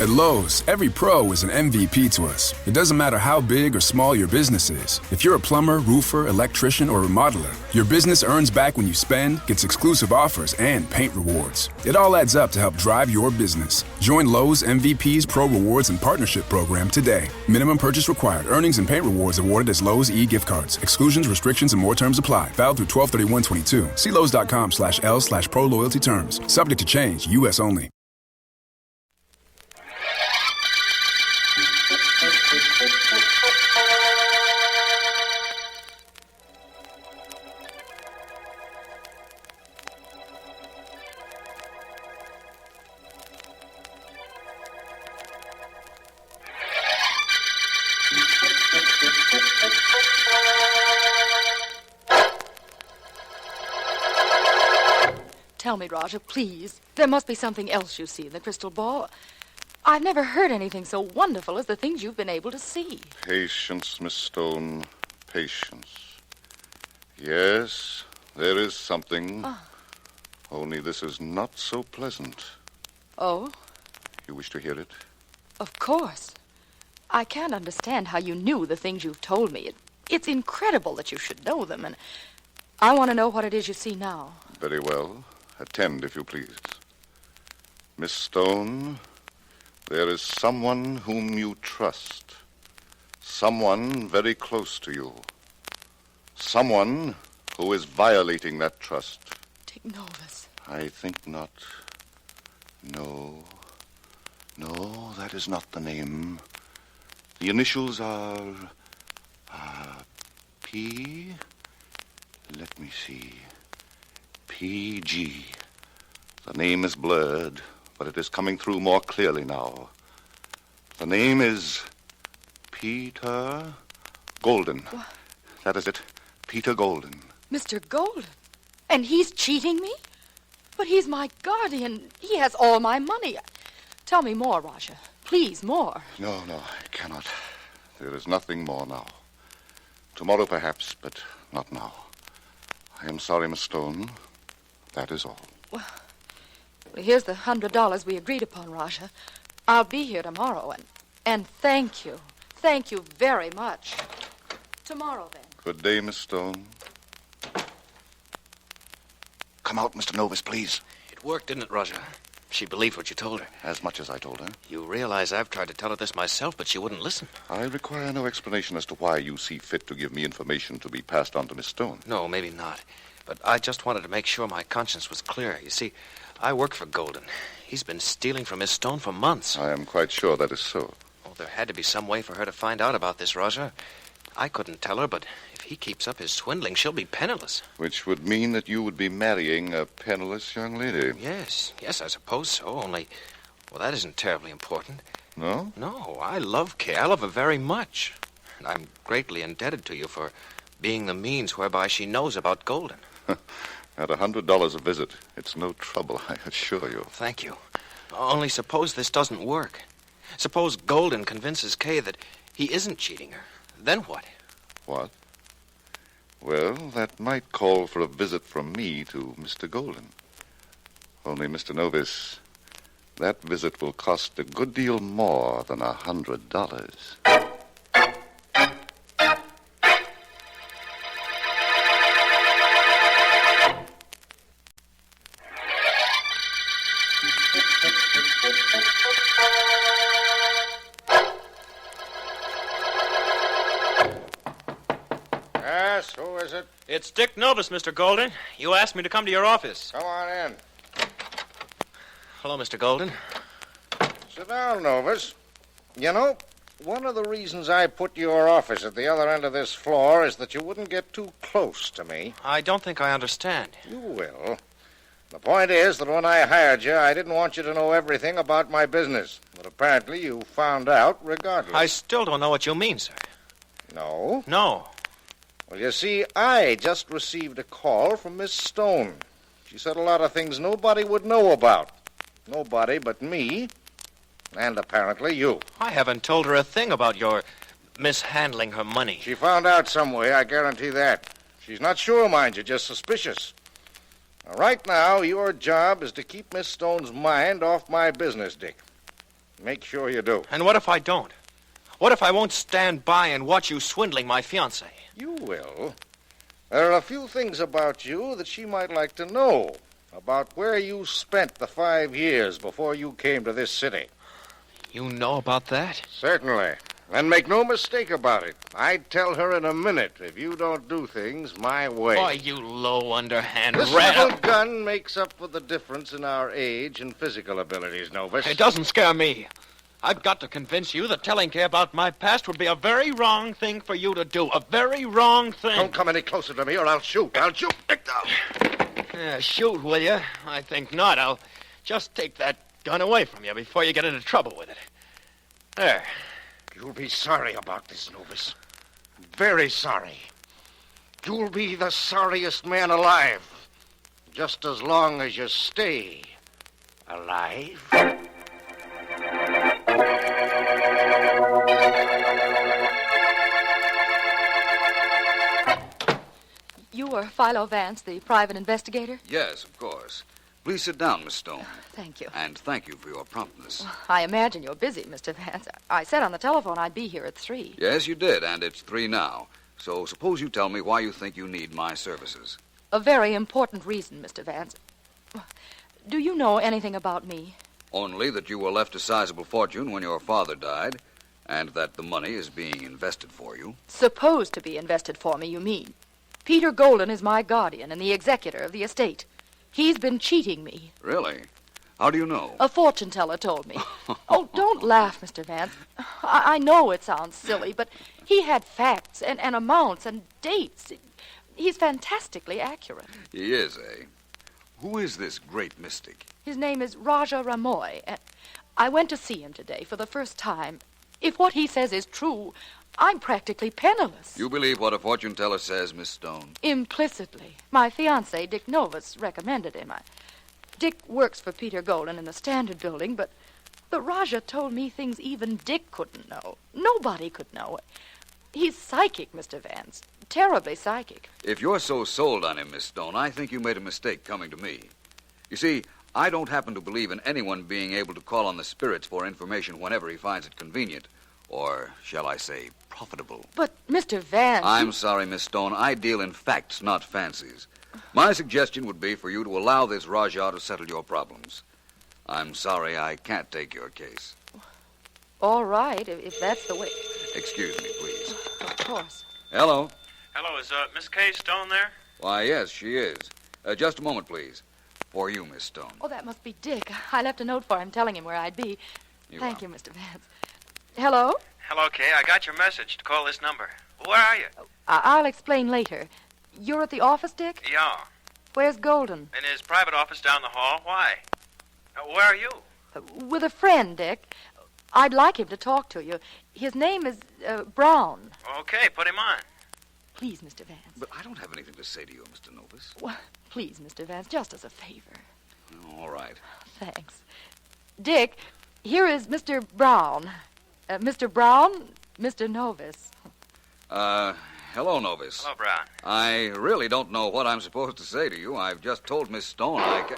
At Lowe's, every pro is an MVP to us. It doesn't matter how big or small your business is. If you're a plumber, roofer, electrician, or remodeler, your business earns back when you spend, gets exclusive offers, and paint rewards. It all adds up to help drive your business. Join Lowe's MVP's Pro Rewards and Partnership Program today. Minimum purchase required. Earnings and paint rewards awarded as Lowe's e-gift cards. Exclusions, restrictions, and more terms apply. Valid through 12/31/22. See Lowes.com/L/Pro Loyalty terms. Subject to change. U.S. only. Tell me, Roger, please. There must be something else you see in the crystal ball. I've never heard anything so wonderful as the things you've been able to see. Patience, Miss Stone. Patience. Yes, there is something. Only this is not so pleasant. Oh? You wish to hear it? Of course. I can't understand how you knew the things you've told me. It's incredible that you should know them, and I want to know what it is you see now. Very well. Attend, if you please. Miss Stone, there is someone whom you trust. Someone very close to you. Someone who is violating that trust. Dick Novus. I think not. No, that is not the name. The initials are... P... Let me see... PG. The name is blurred, but it is coming through more clearly now. The name is Peter Golden. What? That is it. Peter Golden. Mr. Golden? And he's cheating me? But he's my guardian. He has all my money. Tell me more, Roger. Please, more. No, I cannot. There is nothing more now. Tomorrow, perhaps, but not now. I am sorry, Miss Stone. That is all. Well, here's the $100 we agreed upon, Roger. I'll be here tomorrow, and thank you. Thank you very much. Tomorrow, then. Good day, Miss Stone. Come out, Mr. Novus, please. It worked, didn't it, Roger? She believed what you told her. As much as I told her. You realize I've tried to tell her this myself, but she wouldn't listen. I require no explanation as to why you see fit to give me information to be passed on to Miss Stone. No, maybe not. But I just wanted to make sure my conscience was clear. You see, I work for Golden. He's been stealing from Miss Stone for months. I am quite sure that is so. Oh, there had to be some way for her to find out about this, Roger. I couldn't tell her, but if he keeps up his swindling, she'll be penniless. Which would mean that you would be marrying a penniless young lady. Yes, I suppose so, only... Well, that isn't terribly important. No? No, I love Kay. I love her very much. And I'm greatly indebted to you for being the means whereby she knows about Golden. At $100 a visit, it's no trouble, I assure you. Thank you. Only suppose this doesn't work. Suppose Golden convinces Kay that he isn't cheating her. Then what? What? Well, that might call for a visit from me to Mr. Golden. Only, Mr. Novus, that visit will cost a good deal more than $100. Yes, who is it? It's Dick Novus, Mr. Golden. You asked me to come to your office. Come on in. Hello, Mr. Golden. Sit down, Novus. You know, one of the reasons I put your office at the other end of this floor is that you wouldn't get too close to me. I don't think I understand. You will. The point is that when I hired you, I didn't want you to know everything about my business. But apparently you found out regardless. I still don't know what you mean, sir. No? No. Well, you see, I just received a call from Miss Stone. She said a lot of things nobody would know about. Nobody but me, and apparently you. I haven't told her a thing about your mishandling her money. She found out some way, I guarantee that. She's not sure, mind you, just suspicious. Now, right now, your job is to keep Miss Stone's mind off my business, Dick. Make sure you do. And what if I don't? What if I won't stand by and watch you swindling my fiancée? You will. There are a few things about you that she might like to know. About where you spent the 5 years before you came to this city. You know about that? Certainly. And make no mistake about it. I'd tell her in a minute if you don't do things my way. Boy, you low, underhand This rat. little gun makes up for the difference in our age and physical abilities, Novus. It doesn't scare me. I've got to convince you that telling Kay about my past would be a very wrong thing for you to do. A very wrong thing. Don't come any closer to me or I'll shoot. I'll shoot. Yeah, shoot, will you? I think not. I'll just take that gun away from you before you get into trouble with it. There. You'll be sorry about this, Novus. Very sorry. You'll be the sorriest man alive. Just as long as you stay alive. You are Philo Vance, the private investigator? Yes, of course. Please sit down, Miss Stone. Thank you. And thank you for your promptness. I imagine you're busy, Mr. Vance. I said on the telephone I'd be here at 3. Yes, you did, and it's 3 now. So suppose you tell me why you think you need my services. A very important reason, Mr. Vance. Do you know anything about me? Only that you were left a sizable fortune when your father died, and that the money is being invested for you. Supposed to be invested for me, you mean? Peter Golden is my guardian and the executor of the estate. He's been cheating me. Really? How do you know? A fortune teller told me. Oh, don't laugh, Mr. Vance. I know it sounds silly, but he had facts and amounts and dates. He's fantastically accurate. He is, eh? Who is this great mystic? His name is Raja Ramoy. And I went to see him today for the first time. If what he says is true, I'm practically penniless. You believe what a fortune teller says, Miss Stone? Implicitly. My fiancé, Dick Novus, recommended him. Dick works for Peter Golden in the Standard Building, but Raja told me things even Dick couldn't know. Nobody could know. He's psychic, Mr. Vance. Terribly psychic. If you're so sold on him, Miss Stone, I think you made a mistake coming to me. You see, I don't happen to believe in anyone being able to call on the spirits for information whenever he finds it convenient. Or, shall I say, profitable. But, Mr. Vance... I'm sorry, Miss Stone. I deal in facts, not fancies. My suggestion would be for you to allow this Rajah to settle your problems. I'm sorry I can't take your case. All right, if that's the way... Excuse me, please. Of course. Hello. Hello, is Miss Kay Stone there? Why, yes, she is. Just a moment, please. For you, Miss Stone. Oh, that must be Dick. I left a note for him telling him where I'd be. Thank are. you, Mr. Vance. Hello? Hello, Kay. I got your message to call this number. Where are you? I'll explain later. You're at the office, Dick? Yeah, Where's Golden? in his private office down the hall. Why? Where are you? With a friend, Dick. I'd like him to talk to you. His name is Brown. Okay, put him on. Please, Mr. Vance. But I don't have anything to say to you, Mr. Novus. Well, please, Mr. Vance, just as a favor. All right. Thanks. Dick, here is Mr. Brown. Mr. Brown, Mr. Novus. Hello, Novus. Hello, Brown. I really don't know what I'm supposed to say to you. I've just told Miss Stone I can...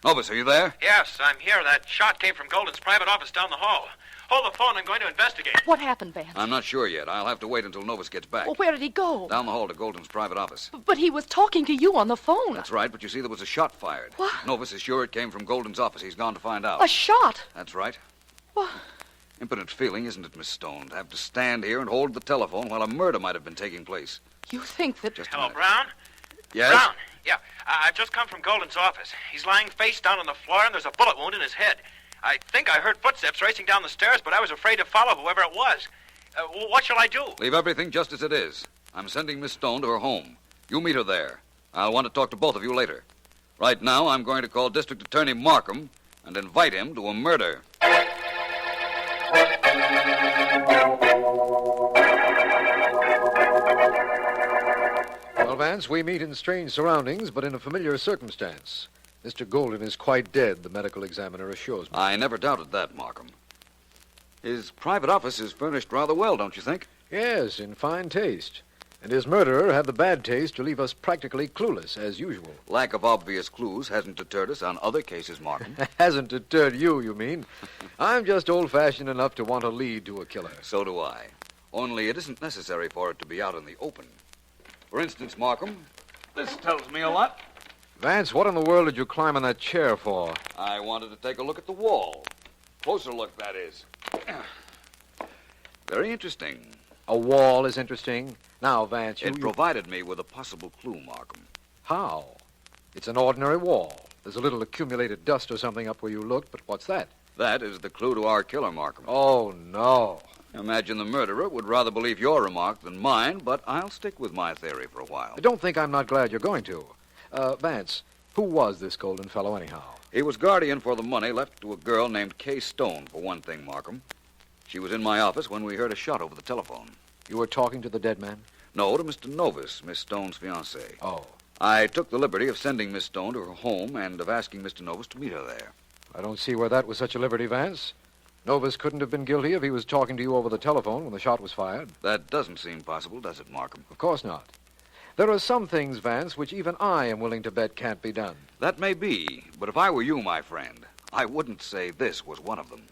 Novus, are you there? Yes, I'm here. That shot came from Golden's private office down the hall. Hold the phone. I'm going to investigate. What happened, Vance? I'm not sure yet. I'll have to wait until Novus gets back. Well, where did he go? Down the hall to Golden's private office. But he was talking to you on the phone. That's right, but you see, there was a shot fired. What? Novus is sure it came from Golden's office. He's gone to find out. A shot? That's right. What? Impotent feeling, isn't it, Miss Stone, to have to stand here and hold the telephone while a murder might have been taking place. You think that... Just a Hello, minute. Brown? Yes? Brown, yeah. I've just come from Golden's office. He's lying face down on the floor, and there's a bullet wound in his head. I think I heard footsteps racing down the stairs, but I was afraid to follow whoever it was. What shall I do? Leave everything just as it is. I'm sending Miss Stone to her home. You meet her there. I'll want to talk to both of you later. Right now, I'm going to call District Attorney Markham and invite him to a murder. Well, Vance, we meet in strange surroundings, but in a familiar circumstance. Mr. Golden is quite dead, the medical examiner assures me. I never doubted that, Markham. His private office is furnished rather well, don't you think? Yes, in fine taste. And his murderer had the bad taste to leave us practically clueless, as usual. Lack of obvious clues hasn't deterred us on other cases, Markham. Hasn't deterred you mean? I'm just old-fashioned enough to want a lead to a killer. So do I. Only it isn't necessary for it to be out in the open. For instance, Markham, this tells me a lot. Vance, what in the world did you climb on that chair for? I wanted to take a look at the wall. Closer look, that is. Very interesting. A wall is interesting. Now, Vance, It provided me with a possible clue, Markham. How? It's an ordinary wall. There's a little accumulated dust or something up where you looked, but what's that? That is the clue to our killer, Markham. Oh, no. Imagine the murderer would rather believe your remark than mine, but I'll stick with my theory for a while. Don't think I'm not glad you're going to. Vance, who was this Golden fellow anyhow? He was guardian for the money left to a girl named Kay Stone, for one thing, Markham. She was in my office when we heard a shot over the telephone. You were talking to the dead man? No, to Mr. Novus, Miss Stone's fiancé. Oh. I took the liberty of sending Miss Stone to her home and of asking Mr. Novus to meet her there. I don't see where that was such a liberty, Vance. Novus couldn't have been guilty if he was talking to you over the telephone when the shot was fired. That doesn't seem possible, does it, Markham? Of course not. There are some things, Vance, which even I am willing to bet can't be done. That may be, but if I were you, my friend, I wouldn't say this was one of them.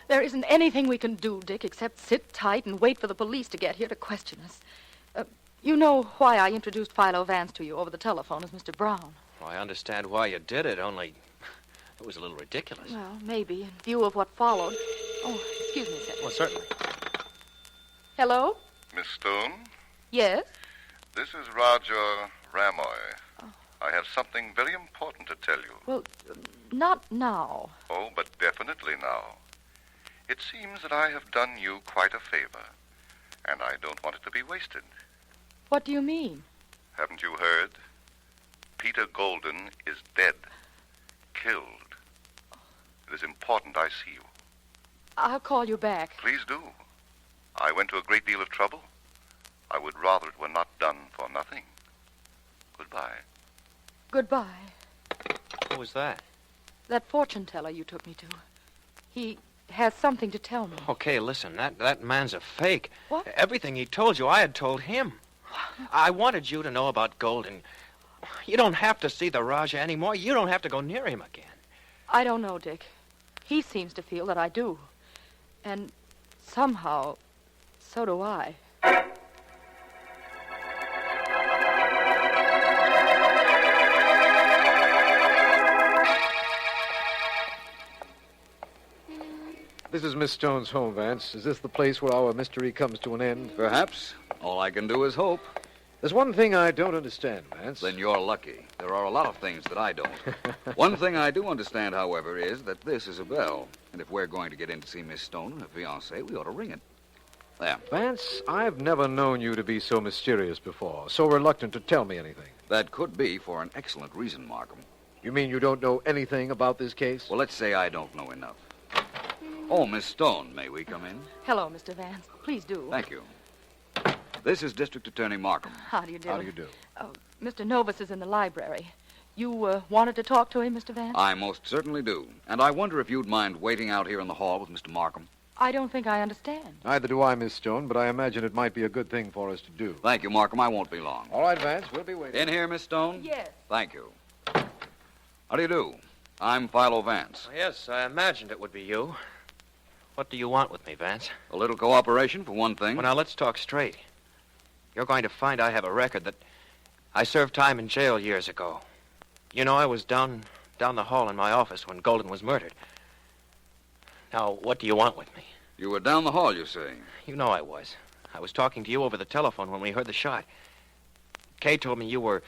There isn't anything we can do, Dick, except sit tight and wait for the police to get here to question us. You know why I introduced Philo Vance to you over the telephone as Mr. Brown. Well, I understand why you did it, only it was a little ridiculous. Well, maybe, in view of what followed. Oh, excuse me, sir. Well, certainly. Hello? Miss Stone, Yes? this is Roger Ramoy. I have something very important to tell you. Well, not now. Oh, but definitely now. It seems that I have done you quite a favor, and I don't want it to be wasted. What do you mean? Haven't you heard? Peter Golden is dead. Killed. It is important I see you. I'll call you back. Please do. I went to a great deal of trouble. I would rather it were not done for nothing. Goodbye. Goodbye. Who was that? That fortune teller you took me to. He has something to tell me. Okay, listen, that man's a fake. What? Everything he told you, I had told him. I wanted you to know about Golden. You don't have to see the Raja anymore. You don't have to go near him again. I don't know, Dick. He seems to feel that I do. And somehow, so do I. This is Miss Stone's home, Vance. Is this the place where our mystery comes to an end? Perhaps. All I can do is hope. There's one thing I don't understand, Vance. Then you're lucky. There are a lot of things that I don't. One thing I do understand, however, is that this is a bell. And if we're going to get in to see Miss Stone and her fiancé, we ought to ring it. There. Vance, I've never known you to be so mysterious before, so reluctant to tell me anything. That could be for an excellent reason, Markham. You mean you don't know anything about this case? Well, let's say I don't know enough. Oh, Miss Stone, may we come in? Hello, Mr. Vance. Please do. Thank you. This is District Attorney Markham. How do you do? How do you do? Mr. Novus is in the library. You wanted to talk to him, Mr. Vance? I most certainly do. And I wonder if you'd mind waiting out here in the hall with Mr. Markham. I don't think I understand. Neither do I, Miss Stone, but I imagine it might be a good thing for us to do. Thank you, Markham. I won't be long. All right, Vance, we'll be waiting. In here, Miss Stone? Yes. Thank you. How do you do? I'm Philo Vance. Yes, I imagined it would be you. What do you want with me, Vance? A little cooperation, for one thing. Well, now, let's talk straight. You're going to find I have a record that I served time in jail years ago. You know, I was down the hall in my office when Golden was murdered. Now, what do you want with me? You were down the hall, you say? You know I was. I was talking to you over the telephone when we heard the shot. Kay told me you were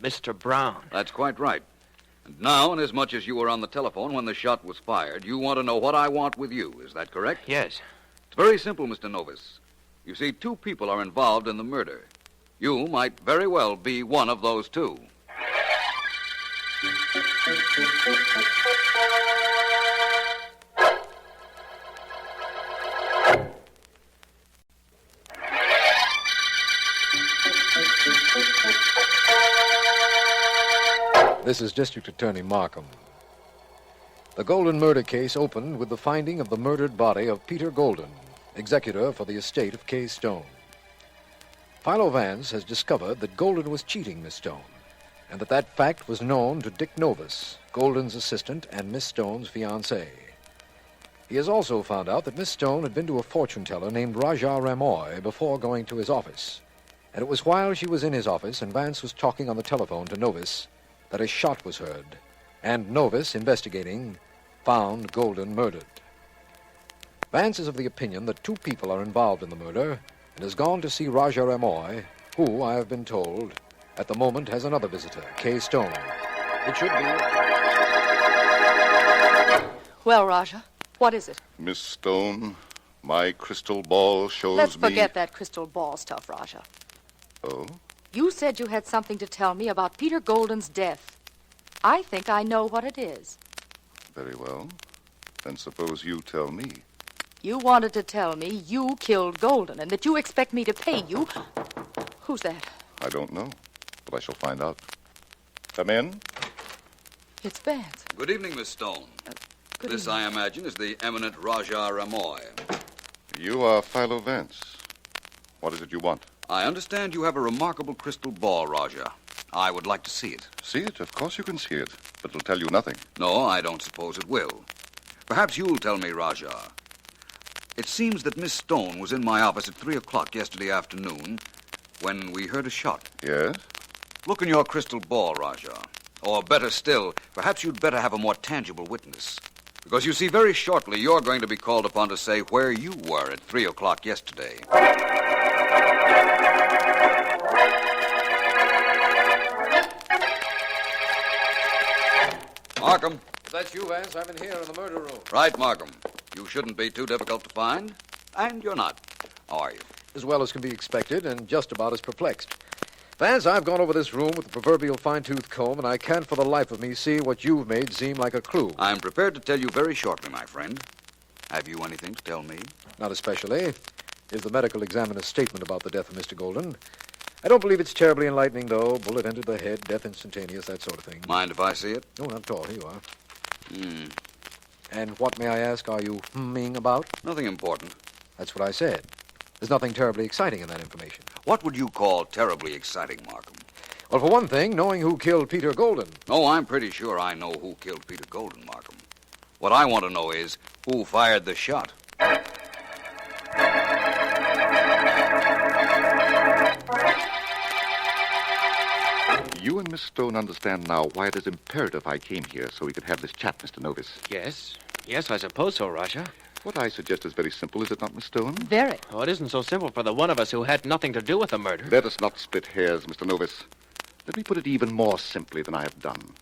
Mr. Brown. That's quite right. And now, inasmuch as you were on the telephone when the shot was fired, you want to know what I want with you. Is that correct? Yes. It's very simple, Mr. Novus. You see, two people are involved in the murder. You might very well be one of those two. This is District Attorney Markham. The Golden murder case opened with the finding of the murdered body of Peter Golden, executor for the estate of Kay Stone. Philo Vance has discovered that Golden was cheating Miss Stone, and that fact was known to Dick Novus, Golden's assistant and Miss Stone's fiancé. He has also found out that Miss Stone had been to a fortune-teller named Raja Ramoy before going to his office, and it was while she was in his office and Vance was talking on the telephone to Novus that a shot was heard, and Novus, investigating, found Golden murdered. Vance is of the opinion that two people are involved in the murder and has gone to see Raja Ramoy, who, I have been told, at the moment has another visitor, Kay Stone. It should be... Well, Raja, what is it? Miss Stone, my crystal ball shows Let's me... forget that crystal ball stuff, Raja. Oh? You said you had something to tell me about Peter Golden's death. I think I know what it is. Very well. Then suppose you tell me. You wanted to tell me you killed Golden and that you expect me to pay you. Who's that? I don't know, but I shall find out. Come in. It's Vance. Good evening, Miss Stone. Good This, evening. I imagine, is the eminent Raja Ramoy. You are Philo Vance. What is it you want? I understand you have a remarkable crystal ball, Raja. I would like to see it. See it? Of course you can see it, but it'll tell you nothing. No, I don't suppose it will. Perhaps you'll tell me, Raja. It seems that Miss Stone was in my office at 3 o'clock yesterday afternoon when we heard a shot. Yes? Look in your crystal ball, Raja. Or better still, perhaps you'd better have a more tangible witness. Because you see, very shortly, you're going to be called upon to say where you were at 3 o'clock yesterday. Markham. That's you, Vance. I'm in here in the murder room. Right, Markham. You shouldn't be too difficult to find. And you're not. How are you? As well as can be expected, and just about as perplexed. Vance, I've gone over this room with the proverbial fine-tooth comb, and I can't for the life of me see what you've made seem like a clue. I'm prepared to tell you very shortly, my friend. Have you anything to tell me? Not especially. Here's the medical examiner's statement about the death of Mr. Golden. I don't believe it's terribly enlightening, though. Bullet entered the head, death instantaneous, that sort of thing. Mind if I see it? No, not at all. Here you are. Hmm. And what, may I ask, are you humming about? Nothing important. That's what I said. There's nothing terribly exciting in that information. What would you call terribly exciting, Markham? Well, for one thing, knowing who killed Peter Golden. Oh, I'm pretty sure I know who killed Peter Golden, Markham. What I want to know is who fired the shot. You and Miss Stone understand now why it is imperative I came here so we could have this chat, Mr. Novus. Yes. Yes, I suppose so, Raja. What I suggest is very simple, is it not, Miss Stone? Very. Oh, it isn't so simple for the one of us who had nothing to do with the murder. Let us not split hairs, Mr. Novus. Let me put it even more simply than I have done.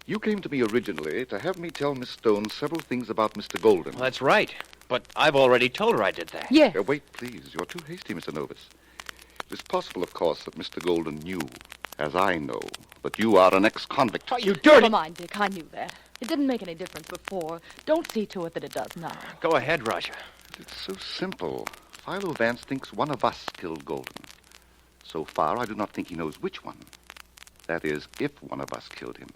You came to me originally to have me tell Miss Stone several things about Mr. Golden. Well, that's right. But I've already told her I did that. Yes. Wait, please. You're too hasty, Mr. Novus. It is possible, of course, that Mr. Golden knew, as I know, that you are an ex-convict. Oh, you dirty... Never mind, Dick. I knew that. It didn't make any difference before. Don't see to it that it does now. Go ahead, Raja. It's so simple. Philo Vance thinks one of us killed Golden. So far, I do not think he knows which one. That is, if one of us killed him.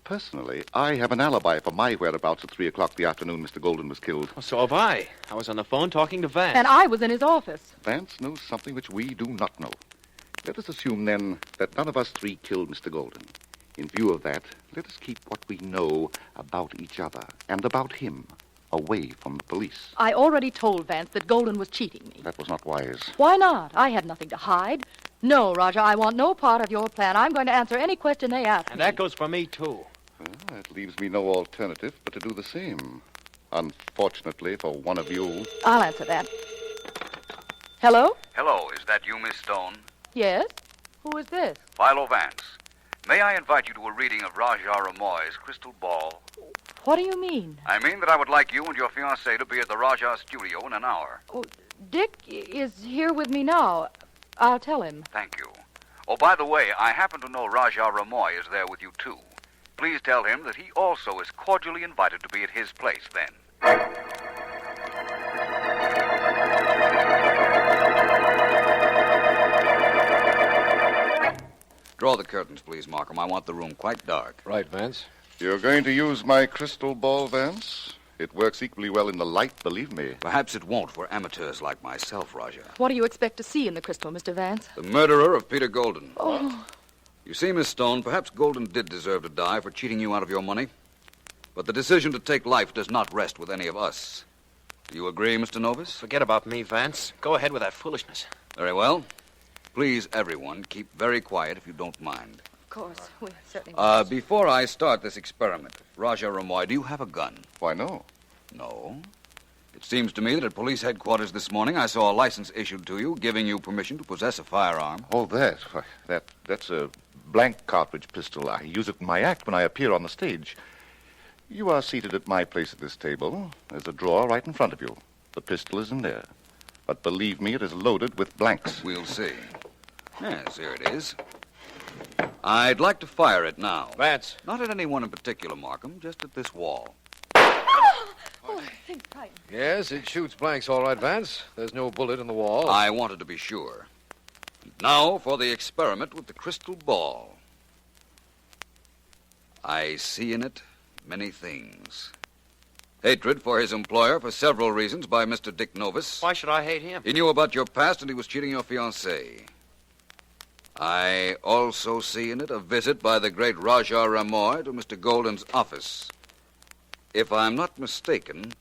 Personally, I have an alibi for my whereabouts at 3 o'clock the afternoon Mr. Golden was killed. Well, so have I. I was on the phone talking to Vance. And I was in his office. Vance knows something which we do not know. Let us assume, then, that none of us three killed Mr. Golden. In view of that, let us keep what we know about each other and about him away from the police. I already told Vance that Golden was cheating me. That was not wise. Why not? I had nothing to hide. No, Raja, I want no part of your plan. I'm going to answer any question they ask me. And that goes for me, too. Well, that leaves me no alternative but to do the same. Unfortunately for one of you. I'll answer that. Hello? Hello, is that you, Miss Stone? Yes? Who is this? Philo Vance. May I invite you to a reading of Raja Ramoy's Crystal Ball? What do you mean? I mean that I would like you and your fiancé to be at the Raja studio in an hour. Oh, Dick is here with me now. I'll tell him. Thank you. Oh, by the way, I happen to know Raja Ramoy is there with you, too. Please tell him that he also is cordially invited to be at his place then. Draw the curtains, please, Markham. I want the room quite dark. Right, Vance. You're going to use my crystal ball, Vance? It works equally well in the light, believe me. Perhaps it won't for amateurs like myself, Roger. What do you expect to see in the crystal, Mr. Vance? The murderer of Peter Golden. Oh. You see, Miss Stone, perhaps Golden did deserve to die for cheating you out of your money. But the decision to take life does not rest with any of us. Do you agree, Mr. Novus? Forget about me, Vance. Go ahead with that foolishness. Very well. Please, everyone, keep very quiet if you don't mind. Of course, we certainly will. Before I start this experiment, Roger Ramoy, do you have a gun? Why, no. No. It seems to me that at police headquarters this morning I saw a license issued to you giving you permission to possess a firearm. Oh, that. Why, that's a blank cartridge pistol. I use it in my act when I appear on the stage. You are seated at my place at this table. There's a drawer right in front of you. The pistol is in there. But believe me, it is loaded with blanks. We'll see. Yes, here it is. I'd like to fire it now. Vance. Not at anyone in particular, Markham, just at this wall. Oh, I think right. Yes, it shoots blanks all right, Vance. There's no bullet in the wall. I wanted to be sure. Now for the experiment with the crystal ball. I see in it many things. Hatred for his employer for several reasons by Mr. Dick Novus. Why should I hate him? He knew about your past and he was cheating your fiancée. I also see in it a visit by the great Rajah Ramoy to Mr. Golden's office. If I'm not mistaken,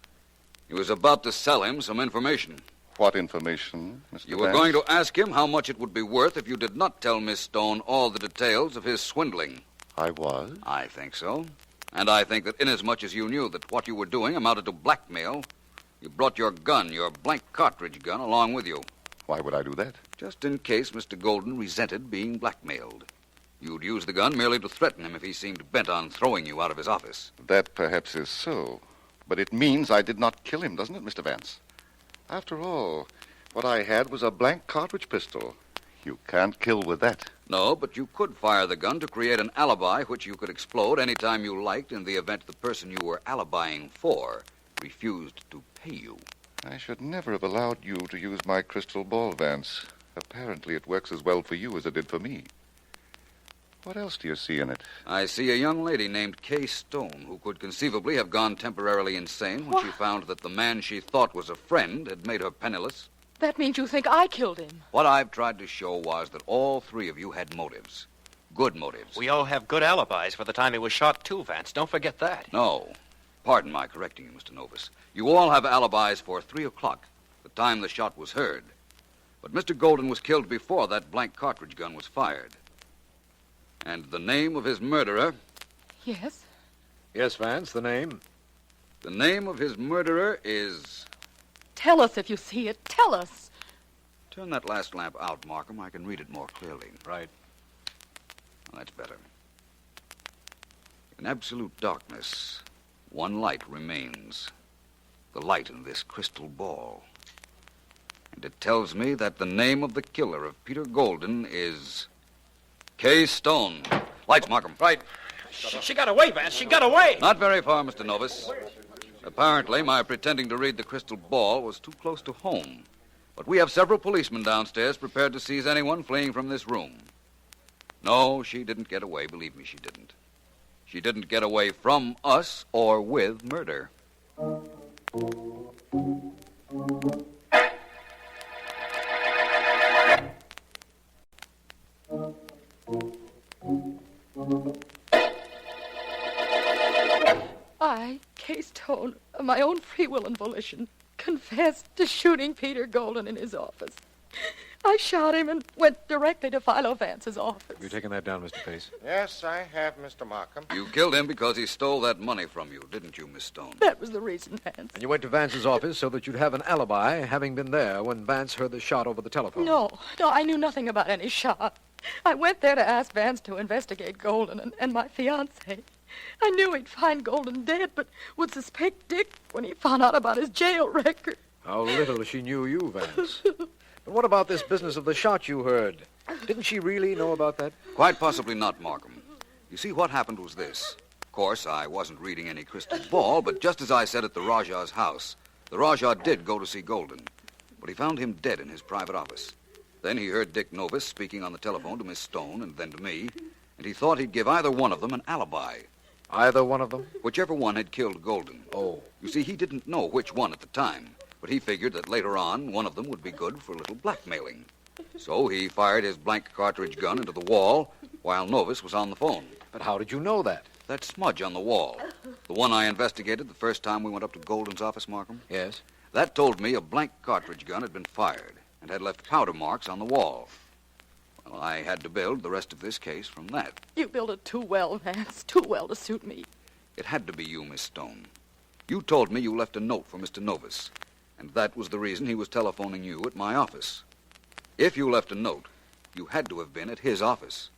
he was about to sell him some information. What information, Mr. You were Vance? going to ask him how much it would be worth if you did not tell Miss Stone all the details of his swindling. I was? I think so. And I think that inasmuch as you knew that what you were doing amounted to blackmail, you brought your gun, your blank cartridge gun, along with you. Why would I do that? Just in case Mr. Golden resented being blackmailed. You'd use the gun merely to threaten him if he seemed bent on throwing you out of his office. That perhaps is so. But it means I did not kill him, doesn't it, Mr. Vance? After all, what I had was a blank cartridge pistol. You can't kill with that. No, but you could fire the gun to create an alibi which you could explode any time you liked in the event the person you were alibying for refused to pay you. I should never have allowed you to use my crystal ball, Vance. Apparently it works as well for you as it did for me. What else do you see in it? I see a young lady named Kay Stone who could conceivably have gone temporarily insane when she found that the man she thought was a friend had made her penniless. That means you think I killed him. What I've tried to show was that all three of you had motives. Good motives. We all have good alibis for the time he was shot, too, Vance. Don't forget that. No. Pardon my correcting you, Mr. Novus. You all have alibis for 3 o'clock, the time the shot was heard. But Mr. Golden was killed before that blank cartridge gun was fired. And the name of his murderer... Yes? Yes, Vance, the name. The name of his murderer is... Tell us if you see it. Tell us. Turn that last lamp out, Markham. I can read it more clearly. Right. Well, that's better. In absolute darkness, one light remains. The light in this crystal ball. And it tells me that the name of the killer of Peter Golden is... Kay Stone. Lights, Markham. Right. She got away, Vance. She got away. Not very far, Mr. Novus. Apparently, my pretending to read the crystal ball was too close to home. But we have several policemen downstairs prepared to seize anyone fleeing from this room. No, she didn't get away. Believe me, she didn't. She didn't get away from us or with murder. I, Kay Stone, of my own free will and volition, confessed to shooting Peter Golden in his office. I shot him and went directly to Philo Vance's office. You taken that down, Mr. Pace? Yes, I have, Mr. Markham. You killed him because he stole that money from you, didn't you, Miss Stone? That was the reason, Vance. And you went to Vance's office so that you'd have an alibi, having been there when Vance heard the shot over the telephone. No, I knew nothing about any shot. I went there to ask Vance to investigate Golden and my fiancé. I knew he'd find Golden dead, but would suspect Dick when he found out about his jail record. How little she knew you, Vance. But what about this business of the shot you heard? Didn't she really know about that? Quite possibly not, Markham. You see, what happened was this. Of course, I wasn't reading any crystal ball, but just as I said at the Rajah's house, the Rajah did go to see Golden, but he found him dead in his private office. Then he heard Dick Novus speaking on the telephone to Miss Stone and then to me, and he thought he'd give either one of them an alibi. Either one of them? Whichever one had killed Golden. Oh. You see, he didn't know which one at the time, but he figured that later on, one of them would be good for a little blackmailing. So he fired his blank cartridge gun into the wall while Novus was on the phone. But how did you know that? That smudge on the wall, the one I investigated the first time we went up to Golden's office, Markham? Yes. That told me a blank cartridge gun had been fired and had left powder marks on the wall. Well, I had to build the rest of this case from that. You built it too well, Vance. Too well to suit me. It had to be you, Miss Stone. You told me you left a note for Mr. Novus, and that was the reason he was telephoning you at my office. If you left a note, you had to have been at his office.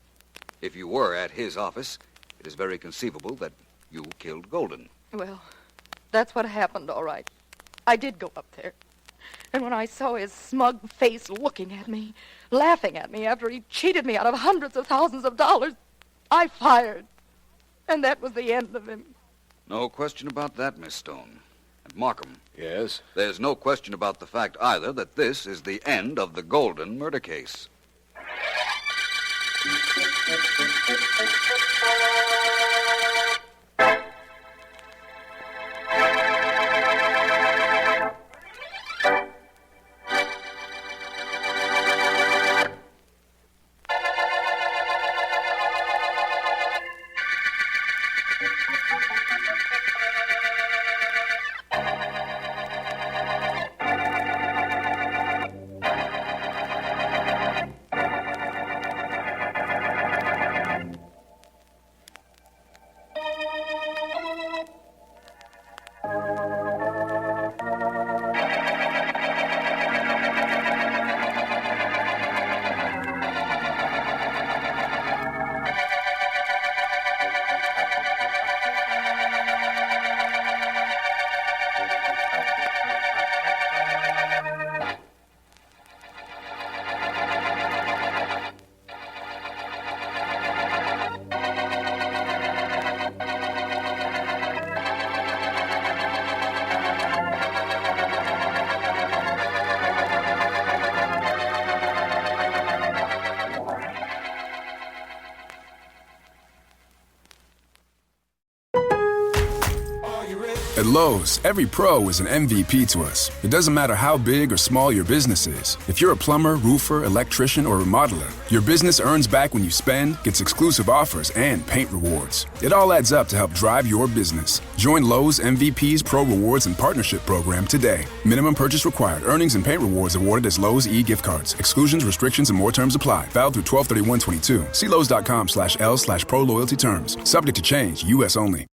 If you were at his office, it is very conceivable that you killed Golden. Well, that's what happened, all right. I did go up there. And when I saw his smug face looking at me, laughing at me after he cheated me out of hundreds of thousands of dollars, I fired. And that was the end of him. No question about that, Miss Stone. And Markham. Yes? There's no question about the fact either that this is the end of the Golden murder case. At Lowe's, every pro is an MVP to us. It doesn't matter how big or small your business is. If you're a plumber, roofer, electrician, or remodeler, your business earns back when you spend, gets exclusive offers, and paint rewards. It all adds up to help drive your business. Join Lowe's MVP's Pro Rewards and Partnership Program today. Minimum purchase required. Earnings and paint rewards awarded as Lowe's e-gift cards. Exclusions, restrictions, and more terms apply. Valid through 12/31/22. See Lowe's.com/L/Pro Loyalty Terms. Subject to change. U.S. only.